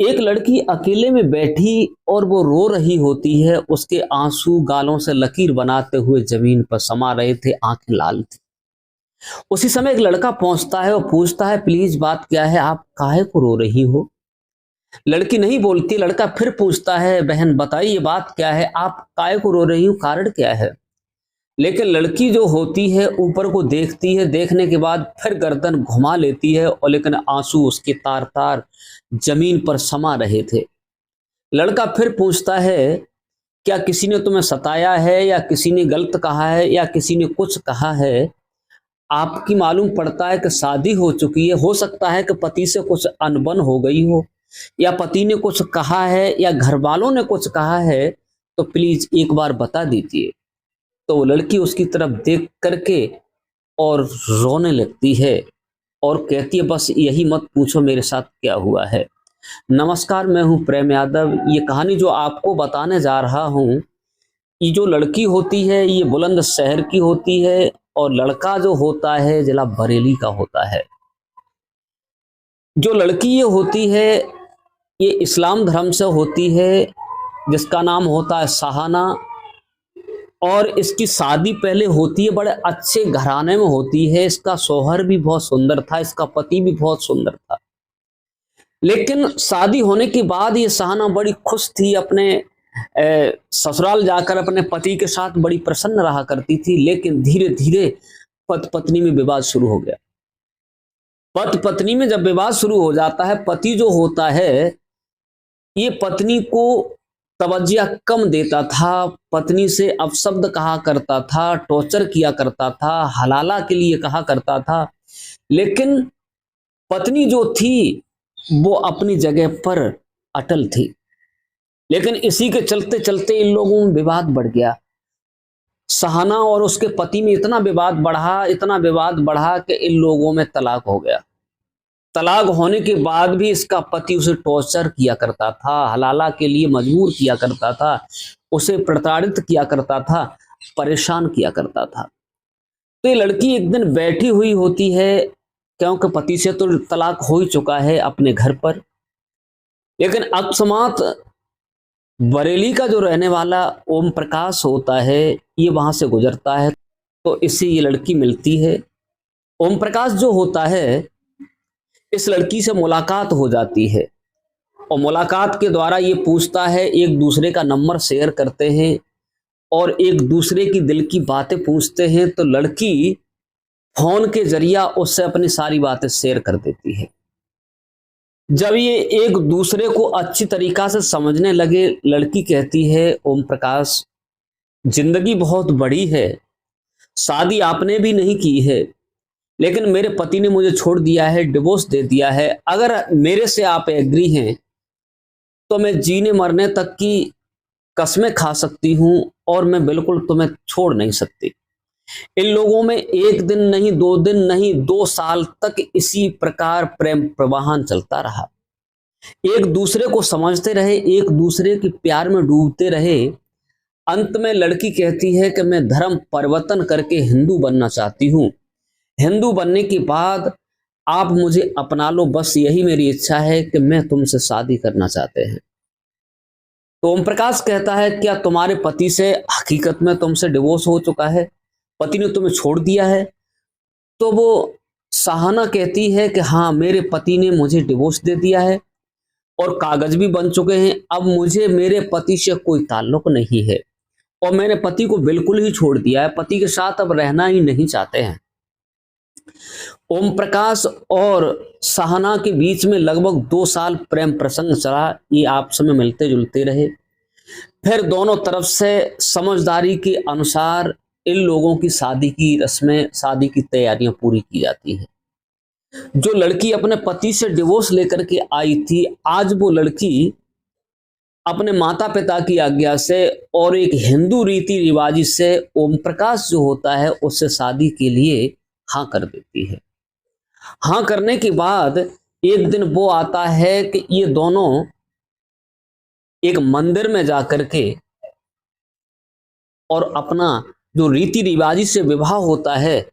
एक लड़की अकेले में बैठी और वो रो रही होती है। उसके आंसू गालों से लकीर बनाते हुए जमीन पर समा रहे थे, आंखें लाल थी। उसी समय एक लड़का पहुंचता है और पूछता है, प्लीज बात क्या है, आप काहे को रो रही हो? लड़की नहीं बोलती। लड़का फिर पूछता है, बहन बताइए बात क्या है, आप काहे को रो रही हो, कारण क्या है? लेकिन लड़की जो होती है ऊपर को देखती है, देखने के बाद फिर गर्दन घुमा लेती है, और लेकिन आंसू उसके तार तार जमीन पर समा रहे थे। लड़का फिर पूछता है, क्या किसी ने तुम्हें सताया है, या किसी ने गलत कहा है, या किसी ने कुछ कहा है? आपकी मालूम पड़ता है कि शादी हो चुकी है, हो सकता है कि पति से कुछ अनबन हो गई हो, या पति ने कुछ कहा है, या घर वालों ने कुछ कहा है, तो प्लीज एक बार बता दीजिए। तो वो लड़की उसकी तरफ देख करके और रोने लगती है और कहती है, बस यही मत पूछो मेरे साथ क्या हुआ है। नमस्कार, मैं हूं प्रेम यादव। ये कहानी जो आपको बताने जा रहा हूं, ये जो लड़की होती है ये बुलंद शहर की होती है, और लड़का जो होता है जिला बरेली का होता है। जो लड़की ये होती है ये इस्लाम धर्म से होती है, जिसका नाम होता है सहाना। और इसकी शादी पहले होती है बड़े अच्छे घराने में होती है। इसका शौहर भी बहुत सुंदर था, इसका पति भी बहुत सुंदर था। लेकिन शादी होने के बाद ये सहाना बड़ी खुश थी, अपने ससुराल जाकर अपने पति के साथ बड़ी प्रसन्न रहा करती थी। लेकिन धीरे धीरे पति पत्नी में विवाद शुरू हो गया। पति पत्नी में जब विवाद शुरू हो जाता है, पति जो होता है ये पत्नी को तवज्जो कम देता था, पत्नी से अपशब्द कहा करता था, टॉर्चर किया करता था, हलाला के लिए कहा करता था। लेकिन पत्नी जो थी वो अपनी जगह पर अटल थी। लेकिन इसी के चलते चलते इन लोगों में विवाद बढ़ गया। सहाना और उसके पति में इतना विवाद बढ़ा, इतना विवाद बढ़ा कि इन लोगों में तलाक हो गया। तलाक होने के बाद भी इसका पति उसे टॉर्चर किया करता था, हलाला के लिए मजबूर किया करता था, उसे प्रताड़ित किया करता था, परेशान किया करता था। तो ये लड़की एक दिन बैठी हुई होती है, क्योंकि पति से तो तलाक हो ही चुका है अपने घर पर। लेकिन अकस्मात बरेली का जो रहने वाला ओम प्रकाश होता है ये वहां से गुजरता है, तो इससे ये लड़की मिलती है। ओम प्रकाश जो होता है इस लड़की से मुलाकात हो जाती है, और मुलाकात के द्वारा ये पूछता है, एक दूसरे का नंबर शेयर करते हैं और एक दूसरे की दिल की बातें पूछते हैं। तो लड़की फोन के जरिया उससे अपनी सारी बातें शेयर कर देती है। जब ये एक दूसरे को अच्छी तरीका से समझने लगे, लड़की कहती है, ओम प्रकाश जिंदगी बहुत बड़ी है, शादी आपने भी नहीं की है, लेकिन मेरे पति ने मुझे छोड़ दिया है, डिवोर्स दे दिया है। अगर मेरे से आप एग्री हैं तो मैं जीने मरने तक की कस्में खा सकती हूं, और मैं बिल्कुल तुम्हें छोड़ नहीं सकती। इन लोगों में एक दिन नहीं, 2 दिन नहीं, 2 साल तक इसी प्रकार प्रेम प्रवाहन चलता रहा। एक दूसरे को समझते रहे, एक दूसरे के प्यार में डूबते रहे। अंत में लड़की कहती है कि मैं धर्म परिवर्तन करके हिंदू बनना चाहती हूँ। हिंदू बनने के बाद आप मुझे अपना लो, बस यही मेरी इच्छा है कि मैं तुमसे शादी करना चाहते हैं। तो ओम प्रकाश कहता है, क्या तुम्हारे पति से हकीकत में तुमसे डिवोर्स हो चुका है, पति ने तुम्हें छोड़ दिया है? तो वो सहाना कहती है कि हाँ, मेरे पति ने मुझे डिवोर्स दे दिया है और कागज भी बन चुके हैं। अब मुझे मेरे पति से कोई ताल्लुक नहीं है, और मैंने पति को बिल्कुल ही छोड़ दिया है, पति के साथ अब रहना ही नहीं चाहते हैं। ओम प्रकाश और सहाना के बीच में लगभग 2 साल प्रेम प्रसंग चला। ये आपस में मिलते जुलते रहे। फिर दोनों तरफ से समझदारी के अनुसार इन लोगों की शादी की रस्में, शादी की तैयारियां पूरी की जाती है। जो लड़की अपने पति से डिवोर्स लेकर के आई थी, आज वो लड़की अपने माता पिता की आज्ञा से और एक हिंदू रीति रिवाजी से ओम प्रकाश जो होता है उससे शादी के लिए हाँ कर देती है। हाँ करने के बाद एक दिन वो आता है कि ये दोनों एक मंदिर में जाकर के और अपना जो रीति रिवाजी से विवाह होता है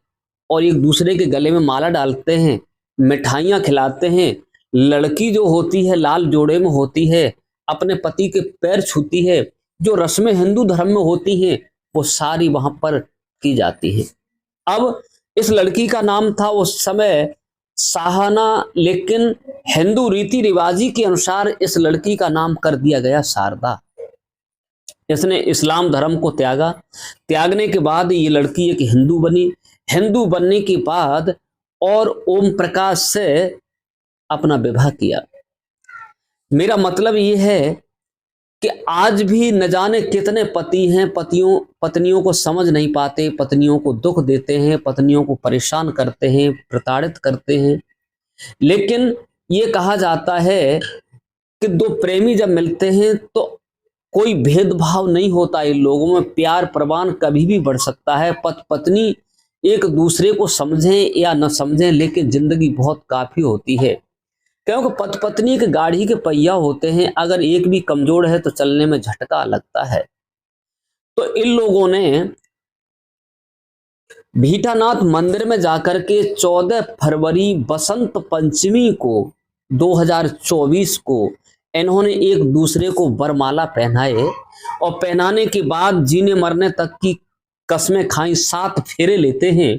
और एक दूसरे के गले में माला डालते हैं, मिठाइयाँ खिलाते हैं, लड़की जो होती है लाल जोड़े में होती है, अपने पति के पैर छूती है, जो रस्में हिंदू धर्म में होती हैं वो सारी वहां पर की जाती है। अब इस लड़की का नाम था उस समय साहना, लेकिन हिंदू रीति रिवाजी के अनुसार इस लड़की का नाम कर दिया गया शारदा। इसने इस्लाम धर्म को त्यागा। त्यागने के बाद ये लड़की एक हिंदू बनी। हिंदू बनने के बाद और ओम प्रकाश से अपना विवाह किया। मेरा मतलब ये है कि आज भी न जाने कितने पति हैं, पत्नियों को समझ नहीं पाते, पत्नियों को दुख देते हैं, पत्नियों को परेशान करते हैं, प्रताड़ित करते हैं। लेकिन ये कहा जाता है कि दो प्रेमी जब मिलते हैं तो कोई भेदभाव नहीं होता, इन लोगों में प्यार प्रवान कभी भी बढ़ सकता है। पत्नी एक दूसरे को समझें या न समझें, लेकिन जिंदगी बहुत काफी होती है, क्योंकि पति पत्नी के गाड़ी के पहिया होते हैं, अगर एक भी कमजोर है तो चलने में झटका लगता है। तो इन लोगों ने भीटानाथ मंदिर में जाकर के 14 फरवरी बसंत पंचमी को 2024 को इन्होंने एक दूसरे को वरमाला पहनाए और पहनाने के बाद जीने मरने तक की कस्में खाई, 7 फेरे लेते हैं।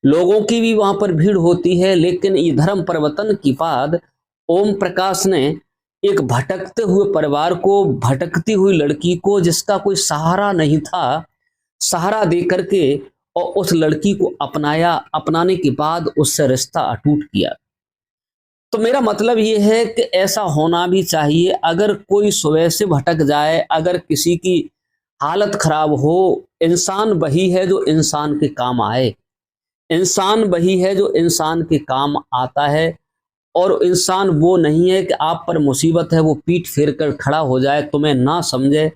लोगों की भी वहां पर भीड़ होती है। लेकिन ये धर्म परिवर्तन के बाद ओम प्रकाश ने एक भटकते हुए परिवार को, भटकती हुई लड़की को जिसका कोई सहारा नहीं था, सहारा दे करके और उस लड़की को अपनाया। अपनाने के बाद उससे रिश्ता अटूट किया। तो मेरा मतलब ये है कि ऐसा होना भी चाहिए। अगर कोई सुबह से भटक जाए, अगर किसी की हालत खराब हो, इंसान वही है जो इंसान के काम आए, इंसान वही है जो इंसान के काम आता है। और इंसान वो नहीं है कि आप पर मुसीबत है वो पीठ फेर कर खड़ा हो जाए, तुम्हें ना समझे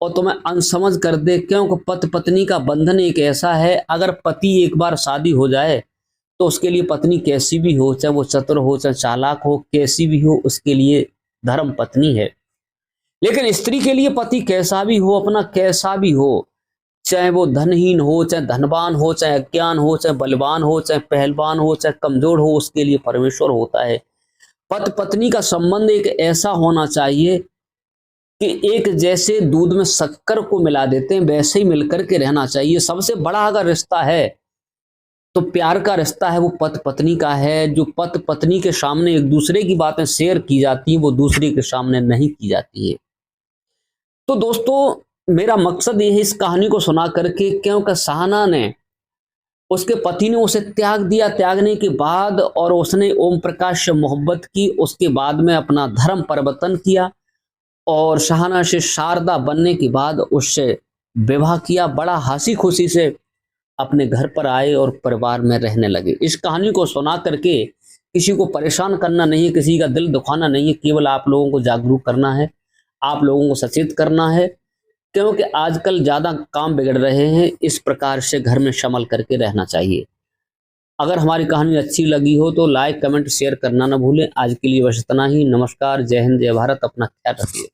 और तुम्हें अनसमझ कर दे। क्योंकि पति पत्नी का बंधन एक ऐसा है, अगर पति एक बार शादी हो जाए तो उसके लिए पत्नी कैसी भी हो, चाहे वो चतुर हो, चाहे चालाक हो, कैसी भी हो, उसके लिए धर्म पत्नी है। लेकिन स्त्री के लिए पति कैसा भी हो, अपना कैसा भी हो, चाहे वो धनहीन हो, चाहे धनवान हो, चाहे अज्ञान हो, चाहे बलवान हो, चाहे पहलवान हो, चाहे कमजोर हो, उसके लिए परमेश्वर होता है। पति पत्नी का संबंध एक ऐसा होना चाहिए कि एक जैसे दूध में शक्कर को मिला देते हैं वैसे ही मिलकर के रहना चाहिए। सबसे बड़ा अगर रिश्ता है तो प्यार का रिश्ता है, वो पति पत्नी का है। जो पति पत्नी के सामने एक दूसरे की बातें शेयर की जाती हैं वो दूसरे के सामने नहीं की जाती है। तो दोस्तों मेरा मकसद ये है इस कहानी को सुना करके, क्योंकि साहना ने, उसके पति ने उसे त्याग दिया। त्यागने के बाद और उसने ओम प्रकाश से मोहब्बत की। उसके बाद में अपना धर्म परिवर्तन किया और साहना से शारदा बनने के बाद उससे विवाह किया। बड़ा हंसी खुशी से अपने घर पर आए और परिवार में रहने लगे। इस कहानी को सुना करके किसी को परेशान करना नहीं है, किसी का दिल दुखाना नहीं है, केवल आप लोगों को जागरूक करना है, आप लोगों को सचेत करना है। क्योंकि आजकल ज़्यादा काम बिगड़ रहे हैं, इस प्रकार से घर में संभल करके रहना चाहिए। अगर हमारी कहानी अच्छी लगी हो तो लाइक कमेंट शेयर करना ना भूलें। आज के लिए बस इतना ही। नमस्कार, जय हिंद, जय भारत। अपना ख्याल रखिए।